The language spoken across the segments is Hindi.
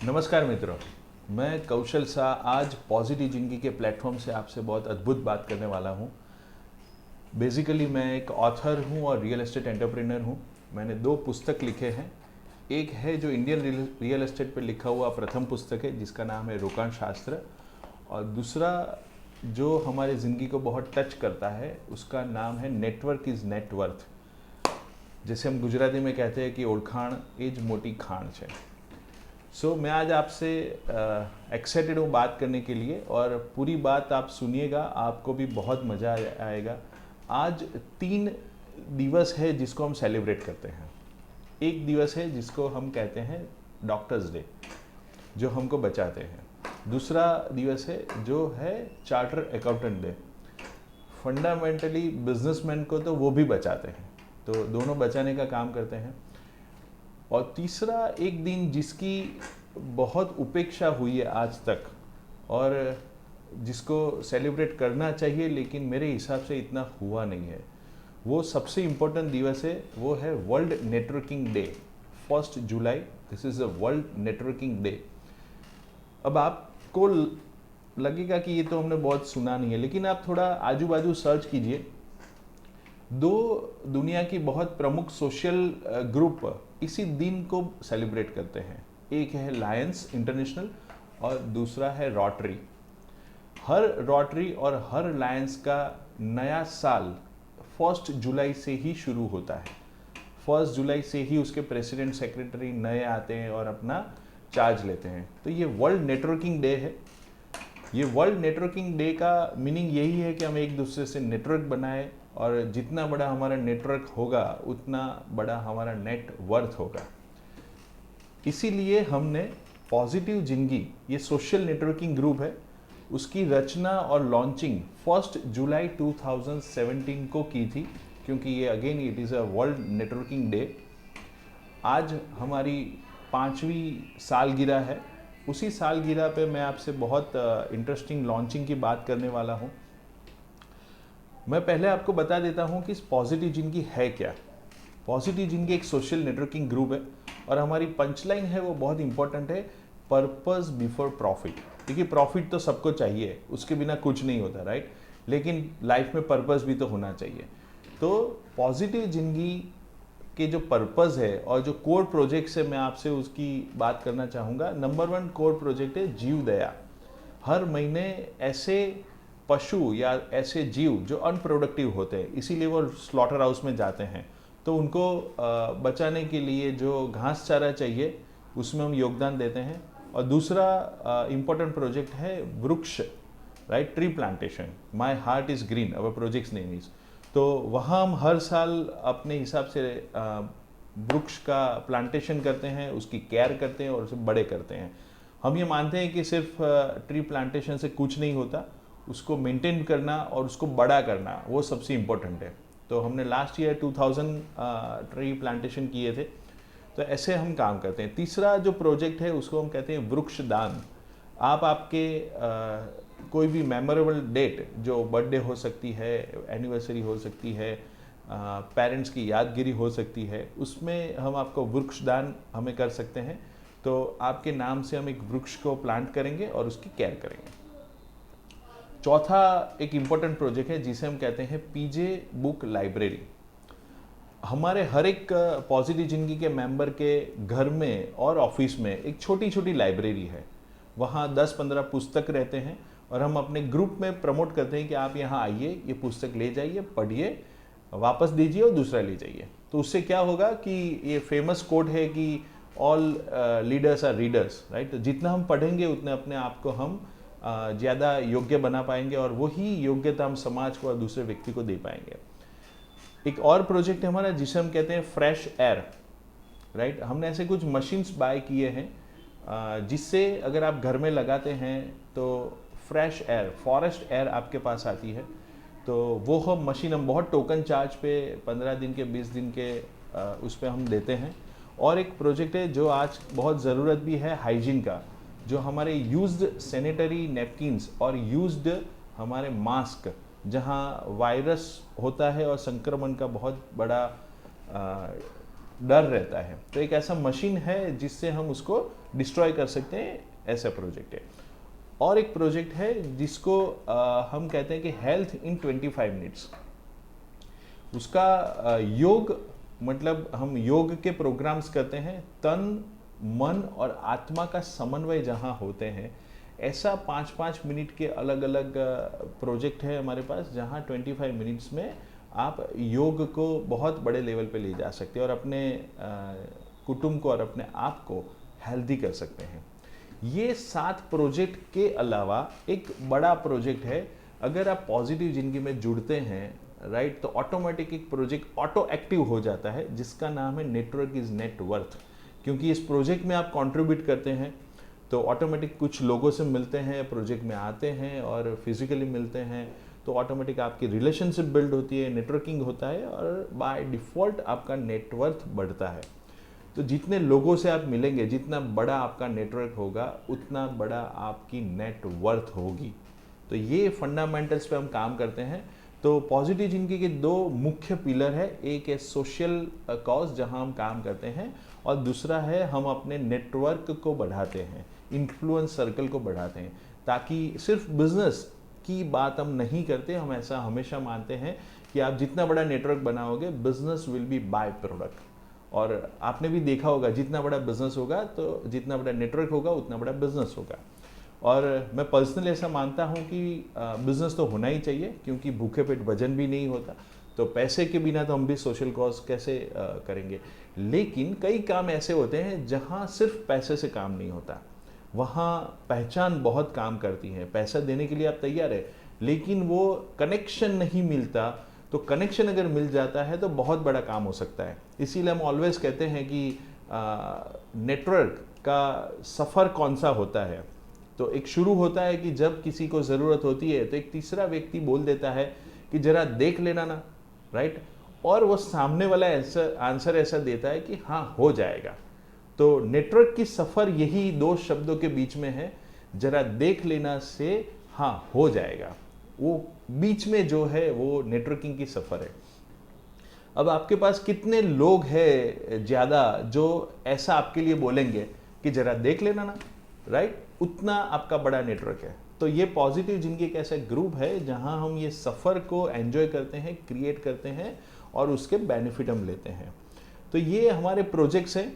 नमस्कार मित्रों, मैं कौशल शाह आज पॉजिटिव जिंदगी के प्लेटफॉर्म से आपसे बहुत अद्भुत बात करने वाला हूँ। बेसिकली मैं एक ऑथर हूँ और रियल एस्टेट एंटरप्रेन्योर हूँ। मैंने 2 पुस्तक लिखे हैं। एक है जो इंडियन रियल एस्टेट पे लिखा हुआ प्रथम पुस्तक है जिसका नाम है रोकाण शास्त्र, और दूसरा जो हमारी ज़िंदगी को बहुत टच करता है उसका नाम है नेटवर्क इज़ नेटवर्थ। जैसे हम गुजराती में कहते हैं कि ओळखाण एज मोटी खाण है। मैं आज आपसे एक्साइटेड हूँ बात करने के लिए, और पूरी बात आप सुनिएगा, आपको भी बहुत मज़ा आएगा। आज 3 दिवस है जिसको हम सेलिब्रेट करते हैं। एक दिवस है जिसको हम कहते हैं डॉक्टर्स डे, जो हमको बचाते हैं। दूसरा दिवस है जो है charter accountant day. Fundamentally businessman को तो वो भी बचाते हैं, तो दोनों बचाने का काम करते हैं। और तीसरा एक दिन जिसकी बहुत उपेक्षा हुई है आज तक और जिसको सेलिब्रेट करना चाहिए, लेकिन मेरे हिसाब से इतना हुआ नहीं है, वो सबसे इम्पोर्टेंट दिवस है, वो है world networking day, 1 July. This is a world networking day. अब आपको लगेगा कि ये तो हमने बहुत सुना नहीं है, लेकिन आप थोड़ा आजू बाजू सर्च कीजिए। 2 दुनिया की बहुत प्रमुख सोशल ग्रुप इसी दिन को सेलिब्रेट करते हैं। एक है लायंस इंटरनेशनल और दूसरा है रोटरी। हर रोटरी और हर लायंस का नया साल 1 जुलाई से ही शुरू होता है। 1 जुलाई से ही उसके प्रेसिडेंट सेक्रेटरी नए आते हैं और अपना चार्ज लेते हैं। तो ये वर्ल्ड नेटवर्किंग डे है। ये वर्ल्ड नेटवर्किंग डे का मीनिंग यही है कि हम एक दूसरे से नेटवर्क बनाएं, और जितना बड़ा हमारा नेटवर्क होगा उतना बड़ा हमारा नेट वर्थ होगा। इसीलिए हमने पॉजिटिव जिंदगी, ये सोशल नेटवर्किंग ग्रुप है, उसकी रचना और लॉन्चिंग 1 जुलाई 2017 को की थी, क्योंकि ये again it is a world networking day. आज हमारी 5वीं सालगिरह है। उसी सालगिरह पे मैं आपसे बहुत इंटरेस्टिंग लॉन्चिंग की बात करने वाला हूँ। मैं पहले आपको बता देता हूँ कि पॉजिटिव जिंदगी है क्या। पॉजिटिव जिंदगी एक सोशल नेटवर्किंग ग्रुप है, और हमारी पंचलाइन है वो बहुत इंपॉर्टेंट है, पर्पस बिफोर प्रॉफिट। क्योंकि प्रॉफिट तो सबको चाहिए, उसके बिना कुछ नहीं होता, राइट। लेकिन लाइफ में पर्पस भी तो होना चाहिए। तो पॉजिटिव जिंदगी के जो पर्पस है और जो कोर प्रोजेक्ट्स है, मैं आपसे उसकी बात करना चाहूँगा। नंबर 1 कोर प्रोजेक्ट है जीव दया। हर महीने ऐसे पशु या ऐसे जीव जो अनप्रोडक्टिव होते हैं, इसीलिए वो स्लॉटर हाउस में जाते हैं, तो उनको बचाने के लिए जो घास चारा चाहिए उसमें हम योगदान देते हैं। और दूसरा इम्पोर्टेंट प्रोजेक्ट है वृक्ष, right, tree plantation. My heart is green, our projects name is. तो वहाँ हम हर साल अपने हिसाब से वृक्ष का प्लांटेशन करते हैं, उसकी केयर करते हैं और उसे बड़े करते हैं। हम ये मानते हैं कि सिर्फ ट्री प्लांटेशन से कुछ नहीं होता, उसको मेंटेन करना और उसको बड़ा करना वो सबसे इम्पोर्टेंट है। तो हमने लास्ट ईयर 2000 ट्री प्लांटेशन किए थे। तो ऐसे हम काम करते हैं। तीसरा जो प्रोजेक्ट है उसको हम कहते हैं वृक्ष दान। आप आपके कोई भी मेमोरेबल डेट, जो बर्थडे हो सकती है, एनिवर्सरी हो सकती है, पेरेंट्स की यादगिरी हो सकती है, उसमें हम आपको वृक्ष दान हमें कर सकते हैं। तो आपके नाम से हम एक वृक्ष को प्लांट करेंगे और उसकी केयर करेंगे। चौथा एक इम्पोर्टेंट प्रोजेक्ट है जिसे हम कहते हैं पीजे बुक लाइब्रेरी। हमारे हर एक पॉजिटिव जिंदगी के मेंबर के घर में और ऑफिस में एक छोटी छोटी लाइब्रेरी है। वहाँ 10-15 पुस्तक रहते हैं, और हम अपने ग्रुप में प्रमोट करते हैं कि आप यहाँ आइए, ये पुस्तक ले जाइए, पढ़िए, वापस दीजिए और दूसरा ले जाइए। तो उससे क्या होगा कि ये फेमस कोट है कि all leaders are readers, right. तो जितना हम पढ़ेंगे उतने अपने आप को हम ज़्यादा योग्य बना पाएंगे, और वही योग्यता हम समाज को और दूसरे व्यक्ति को दे पाएंगे। एक और प्रोजेक्ट है हमारा जिसे हम कहते हैं फ्रेश एयर, राइट। हमने ऐसे कुछ मशीन्स बाय किए हैं जिससे अगर आप घर में लगाते हैं तो फ्रेश एयर, फॉरेस्ट एयर आपके पास आती है। तो वो हम मशीन हम बहुत टोकन चार्ज पे 15 दिन के 20 दिन के उस पर हम देते हैं। और एक प्रोजेक्ट है जो आज बहुत ज़रूरत भी है हाइजीन का, जो हमारे यूज्ड सैनिटरी नैपकिन्स और यूज्ड हमारे मास्क, जहाँ वायरस होता है और संक्रमण का बहुत बड़ा डर रहता है। तो एक ऐसा मशीन है जिससे हम उसको डिस्ट्रॉय कर सकते हैं, ऐसा प्रोजेक्ट है। और एक प्रोजेक्ट है जिसको हम कहते हैं कि हेल्थ इन 25 मिनट्स। उसका योग, मतलब हम योग के प्रोग्राम्स करते हैं, तन मन और आत्मा का समन्वय जहाँ होते हैं, ऐसा 5-5 मिनट के अलग अलग प्रोजेक्ट है हमारे पास, जहाँ 25 मिनट्स में आप योग को बहुत बड़े लेवल पे ले जा सकते हैं और अपने कुटुंब को और अपने आप को हेल्दी कर सकते हैं। ये 7 प्रोजेक्ट के अलावा एक बड़ा प्रोजेक्ट है। अगर आप पॉजिटिव जिंदगी में जुड़ते हैं, राइट, तो ऑटोमेटिक एक प्रोजेक्ट ऑटो एक्टिव हो जाता है जिसका नाम है नेटवर्क इज नेटवर्थ। क्योंकि इस प्रोजेक्ट में आप कंट्रीब्यूट करते हैं तो ऑटोमेटिक कुछ लोगों से मिलते हैं, प्रोजेक्ट में आते हैं और फिजिकली मिलते हैं, तो ऑटोमेटिक आपकी रिलेशनशिप बिल्ड होती है, नेटवर्किंग होता है और बाय डिफ़ॉल्ट आपका नेटवर्थ बढ़ता है। तो जितने लोगों से आप मिलेंगे, जितना बड़ा आपका नेटवर्क होगा, उतना बड़ा आपकी नेटवर्थ होगी। तो ये फंडामेंटल्स पे हम काम करते हैं। तो पॉजिटिव जिंदगी के 2 मुख्य पिलर है, एक है सोशल कॉज जहां हम काम करते हैं, और दूसरा है हम अपने नेटवर्क को बढ़ाते हैं, इन्फ्लुएंस सर्कल को बढ़ाते हैं, ताकि सिर्फ बिजनेस की बात हम नहीं करते। हम ऐसा हमेशा मानते हैं कि आप जितना बड़ा नेटवर्क बनाओगे, business will be by product. और आपने भी देखा होगा, जितना बड़ा बिजनेस होगा तो जितना बड़ा नेटवर्क होगा उतना बड़ा बिजनेस होगा। और मैं पर्सनली ऐसा मानता हूँ कि बिजनेस तो होना ही चाहिए, क्योंकि भूखे पेट वजन भी नहीं होता। तो पैसे के बिना तो हम भी सोशल कॉज कैसे करेंगे। लेकिन कई काम ऐसे होते हैं जहाँ सिर्फ पैसे से काम नहीं होता, वहाँ पहचान बहुत काम करती है। पैसा देने के लिए आप तैयार है, लेकिन वो कनेक्शन नहीं मिलता। तो कनेक्शन अगर मिल जाता है तो बहुत बड़ा काम हो सकता है। इसीलिए हम ऑलवेज कहते हैं कि नेटवर्क का सफ़र कौन सा होता है। तो एक शुरू होता है कि जब किसी को ज़रूरत होती है तो एक तीसरा व्यक्ति बोल देता है कि ज़रा देख लेना ना, राइट, और वो सामने वाला आंसर ऐसा देता है कि हाँ हो जाएगा। तो नेटवर्क की सफ़र यही 2 शब्दों के बीच में है, ज़रा देख लेना से हाँ हो जाएगा। वो बीच में जो है वो नेटवर्किंग की सफ़र है। अब आपके पास कितने लोग हैं ज़्यादा जो ऐसा आपके लिए बोलेंगे कि ज़रा देख लेना ना, राइट, उतना आपका बड़ा नेटवर्क है। तो ये पॉजिटिव जिंदगी एक ऐसा ग्रुप है जहां हम ये सफ़र को एंजॉय करते हैं, क्रिएट करते हैं और उसके बेनिफिट हम लेते हैं। तो ये हमारे प्रोजेक्ट्स हैं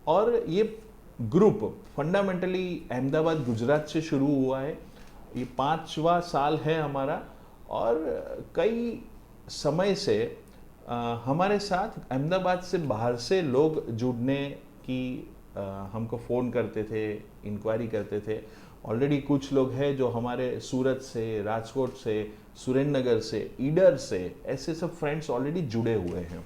और ये ग्रुप फंडामेंटली अहमदाबाद गुजरात से शुरू हुआ है। ये 5वां साल है हमारा और कई समय से हमारे साथ अहमदाबाद से बाहर से लोग जुड़ने की हमको फ़ोन करते थे, इंक्वायरी करते थे। ऑलरेडी कुछ लोग हैं जो हमारे सूरत से, राजकोट से, सुरेंद्रनगर से, ईडर से, ऐसे सब फ्रेंड्स ऑलरेडी जुड़े हुए हैं।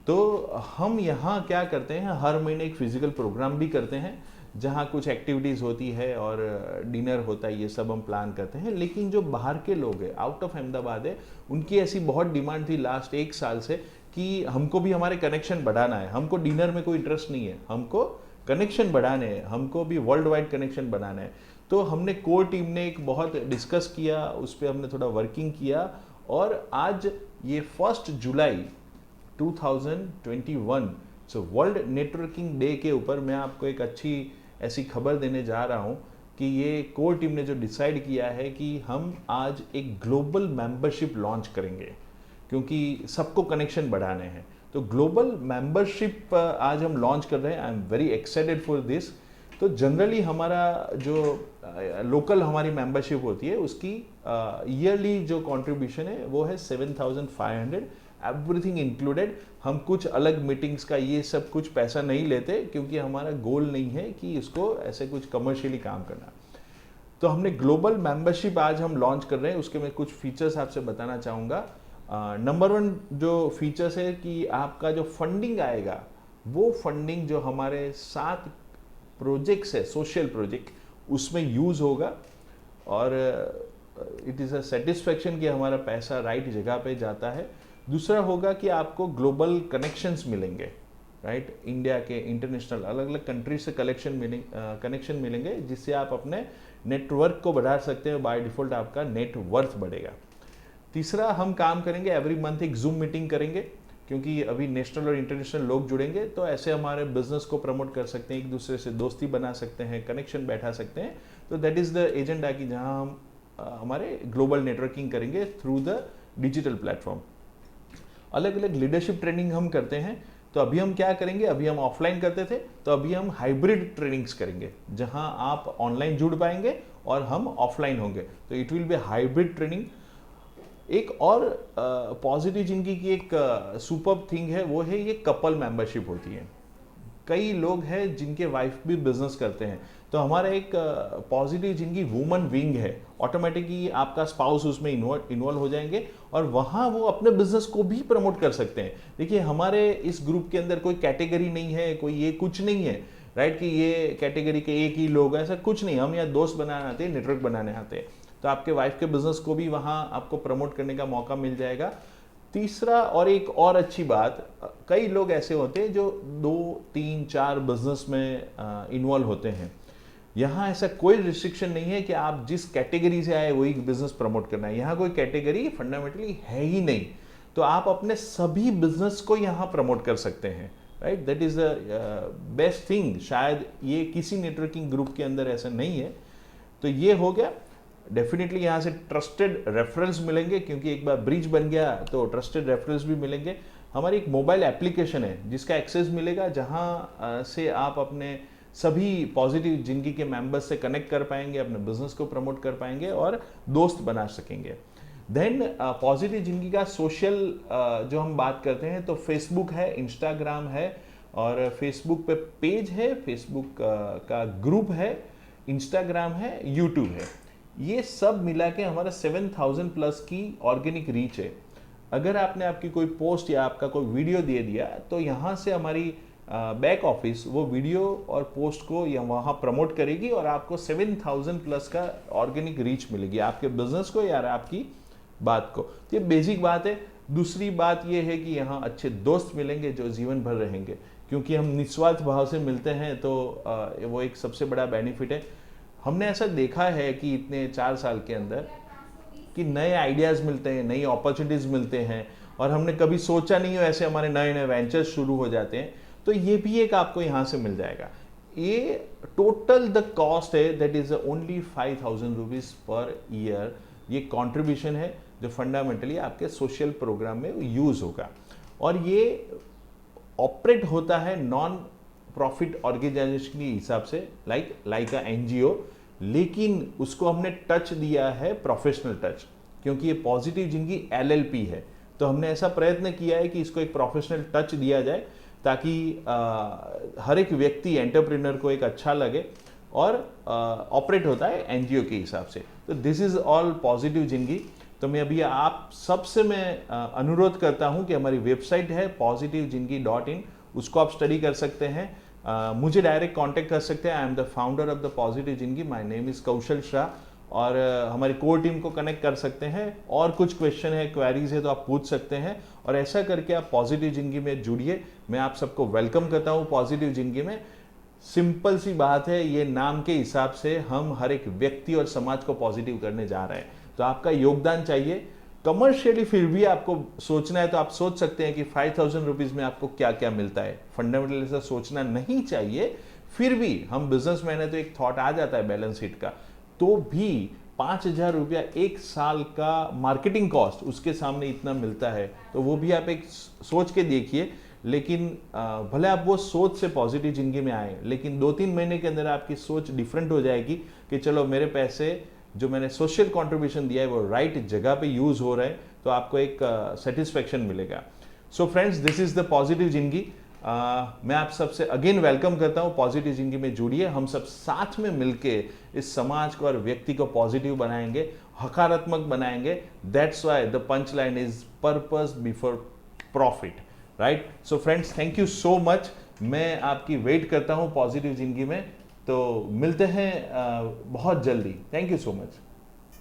तो हम यहाँ क्या करते हैं, हर महीने एक फिजिकल प्रोग्राम भी करते हैं जहाँ कुछ एक्टिविटीज़ होती है और डिनर होता है, ये सब हम प्लान करते हैं। लेकिन जो बाहर के लोग हैं, आउट ऑफ अहमदाबाद है, उनकी ऐसी बहुत डिमांड थी लास्ट 1 साल से कि हमको भी हमारे कनेक्शन बढ़ाना है। हमको डिनर में कोई इंटरेस्ट नहीं है, हमको कनेक्शन बढ़ाने हैं, हमको भी वर्ल्ड वाइड कनेक्शन बनाना है। तो हमने कोर टीम ने एक बहुत डिस्कस किया, उस पर हमने थोड़ा वर्किंग किया और आज ये 1 जुलाई 2021 सो वर्ल्ड नेटवर्किंग डे के ऊपर मैं आपको एक अच्छी ऐसी खबर देने जा रहा हूँ कि ये कोर टीम ने जो डिसाइड किया है कि हम आज एक ग्लोबल मेंबरशिप लॉन्च करेंगे, क्योंकि सबको कनेक्शन बढ़ाने हैं। तो ग्लोबल मेंबरशिप आज हम लॉन्च कर रहे हैं। I am very excited for this. तो जनरली हमारा जो लोकल हमारी मेंबरशिप होती है उसकी ईयरली जो कंट्रीब्यूशन है वो है 7,500, एवरीथिंग इंक्लूडेड। हम कुछ अलग मीटिंग्स का ये सब कुछ पैसा नहीं लेते, क्योंकि हमारा गोल नहीं है कि इसको ऐसे कुछ कमर्शियली काम करना। तो हमने ग्लोबल मेंबरशिप आज हम लॉन्च कर रहे हैं, उसके मैं कुछ फीचर्स आपसे बताना चाहूँगा। नंबर 1 जो फीचर्स है कि आपका जो फंडिंग आएगा, वो फंडिंग जो हमारे 7 प्रोजेक्ट्स है, सोशल प्रोजेक्ट, उसमें यूज़ होगा और इट इज़ अ सेटिस्फेक्शन कि हमारा पैसा राइट जगह पे जाता है। दूसरा होगा कि आपको ग्लोबल कनेक्शंस मिलेंगे, राइट, इंडिया के इंटरनेशनल अलग अलग कंट्रीज से कनेक्शन मिलेंगे, जिससे आप अपने नेटवर्क को बढ़ा सकते हैं। बाय डिफ़ॉल्ट आपका नेटवर्थ बढ़ेगा। तीसरा, हम काम करेंगे एवरी मंथ एक जूम मीटिंग करेंगे क्योंकि अभी नेशनल और इंटरनेशनल लोग जुड़ेंगे तो ऐसे हमारे बिजनेस को प्रमोट कर सकते हैं, एक दूसरे से दोस्ती बना सकते हैं, कनेक्शन बैठा सकते हैं। तो दैट इज़ द एजेंडा कि जहां हम हमारे ग्लोबल नेटवर्किंग करेंगे थ्रू द डिजिटल प्लेटफॉर्म। अलग अलग लीडरशिप ट्रेनिंग हम करते हैं। तो अभी हम क्या करेंगे, अभी हम ऑफलाइन करते थे, तो अभी हम हाइब्रिड ट्रेनिंग्स करेंगे जहां आप ऑनलाइन जुड़ पाएंगे और हम ऑफलाइन होंगे। तो it will be hybrid training. एक और पॉजिटिव जिंदगी की एक सुपर थिंग है, वो है ये कपल मेंबरशिप होती है। कई लोग हैं जिनके वाइफ भी बिजनेस करते हैं, तो हमारा एक पॉजिटिव जिनकी वुमन विंग है, ऑटोमेटिकली आपका स्पाउस उसमें इन्वॉल्व हो जाएंगे और वहाँ वो अपने बिजनेस को भी प्रमोट कर सकते हैं। देखिए हमारे इस ग्रुप के अंदर कोई कैटेगरी नहीं है, कोई ये कुछ नहीं है, राइट, कि ये कैटेगरी के एक ही लोग हैं, ऐसा कुछ नहीं। हम यहाँ दोस्त बनाने आते हैं, नेटवर्क बनाने आते हैं। तो आपके वाइफ के बिजनेस को भी वहाँ आपको प्रमोट करने का मौका मिल जाएगा। तीसरा और एक और अच्छी बात, कई लोग ऐसे होते हैं जो 2, 3, 4 बिजनेस में इन्वॉल्व होते हैं। यहाँ ऐसा कोई रिस्ट्रिक्शन नहीं है कि आप जिस कैटेगरी से आए वही बिजनेस प्रमोट करना है। यहाँ कोई कैटेगरी फंडामेंटली है ही नहीं। तो आप अपने सभी बिजनेस को यहाँ प्रमोट कर सकते हैं, right. That is the best thing. शायद ये किसी नेटवर्किंग ग्रुप के अंदर ऐसा नहीं है। तो ये हो गया। डेफिनेटली यहाँ से ट्रस्टेड रेफरेंस मिलेंगे, क्योंकि एक बार ब्रिज बन गया तो ट्रस्टेड रेफरेंस भी मिलेंगे। हमारी एक मोबाइल एप्लीकेशन है जिसका एक्सेस मिलेगा, जहाँ से आप अपने सभी पॉजिटिव जिंदगी के मेंबर्स से कनेक्ट कर पाएंगे, अपने बिजनेस को प्रमोट कर पाएंगे और दोस्त बना सकेंगे। देन पॉजिटिव जिंदगी का सोशल जो हम बात करते हैं, तो फेसबुक है, इंस्टाग्राम है, और फेसबुक पे पेज है, फेसबुक का ग्रुप है, इंस्टाग्राम है, यूट्यूब है। ये सब मिला के हमारा 7000 प्लस की ऑर्गेनिक रीच है। अगर आपने आपकी कोई पोस्ट या आपका कोई वीडियो दे दिया, तो यहाँ से हमारी बैक ऑफिस वो वीडियो और पोस्ट को या वहाँ प्रमोट करेगी और आपको 7000 प्लस का ऑर्गेनिक रीच मिलेगी आपके बिजनेस को या आपकी बात को। तो ये बेसिक बात है। दूसरी बात ये है कि यहाँ अच्छे दोस्त मिलेंगे जो जीवन भर रहेंगे, क्योंकि हम निस्वार्थ भाव से मिलते हैं। तो वो एक सबसे बड़ा बेनिफिट है। हमने ऐसा देखा है कि इतने 4 साल के अंदर कि नए आइडियाज़ मिलते हैं, नई अपॉर्चुनिटीज़ मिलते हैं, और हमने कभी सोचा नहीं हो ऐसे हमारे नए नए वेंचर्स शुरू हो जाते हैं। तो ये भी एक आपको यहाँ से मिल जाएगा। ये टोटल द कॉस्ट है, that is only 5000 rupees per year. ये कॉन्ट्रीब्यूशन है जो फंडामेंटली आपके सोशल प्रोग्राम में यूज़ होगा, और ये ऑपरेट होता है नॉन प्रॉफिट ऑर्गेनाइजेशन के हिसाब से, लाइक अ NGO, लेकिन उसको हमने टच दिया है प्रोफेशनल टच, क्योंकि ये पॉजिटिव जिंदगी LLP है। तो हमने ऐसा प्रयत्न किया है कि इसको एक प्रोफेशनल टच दिया जाए, ताकि हर एक व्यक्ति एंटरप्रेन्योर को एक अच्छा लगे, और ऑपरेट होता है NGO के हिसाब से। तो दिस इज ऑल पॉजिटिव जिंदगी। तो मैं अभी आप सबसे मैं अनुरोध करता हूं कि हमारी वेबसाइट है positivejindagi.in, उसको आप स्टडी कर सकते हैं। मुझे डायरेक्ट कांटेक्ट कर सकते हैं। I am the founder of the positive जिंदगी, माय नेम इज कौशल शाह, और हमारी कोर टीम को कनेक्ट कर सकते हैं। और कुछ क्वेश्चन है, क्वेरीज है, तो आप पूछ सकते हैं, और ऐसा करके आप पॉजिटिव जिंदगी में जुड़िए। मैं आप सबको वेलकम करता हूँ पॉजिटिव जिंदगी में। सिंपल सी बात है, ये नाम के हिसाब से हम हर एक व्यक्ति और समाज को पॉजिटिव करने जा रहे हैं। तो आपका योगदान चाहिए। कमर्शियली फिर भी आपको सोचना है तो आप सोच सकते हैं कि 5000 रुपीज़ में आपको क्या क्या मिलता है। फंडामेंटल ऐसा सोचना नहीं चाहिए। फिर भी हम बिजनेसमैन है तो एक थॉट आ जाता है बैलेंस शीट का, तो भी 5000 रुपया एक साल का मार्केटिंग कॉस्ट उसके सामने इतना मिलता है, तो वो भी आप एक सोच के देखिए। लेकिन भले आप वो सोच से पॉजिटिव जिंदगी में आए, लेकिन 2-3 महीने के अंदर आपकी सोच डिफरेंट हो जाएगी कि चलो मेरे पैसे जो मैंने सोशल कंट्रीब्यूशन दिया है वो राइट जगह पे यूज हो रहा है, तो आपको एक सेटिस्फेक्शन मिलेगा। So friends, this is the positive जिंदगी। मैं आप सबसे अगेन वेलकम करता हूँ, पॉजिटिव जिंदगी में जुड़िए। हम सब साथ में मिलके इस समाज को और व्यक्ति को पॉजिटिव बनाएंगे, हकारात्मक बनाएंगे। That's why the punch line is purpose before profit, right. So friends, thank you so much. मैं आपकी वेट करता हूँ पॉजिटिव जिंदगी में। तो मिलते हैं बहुत जल्दी। Thank you so much.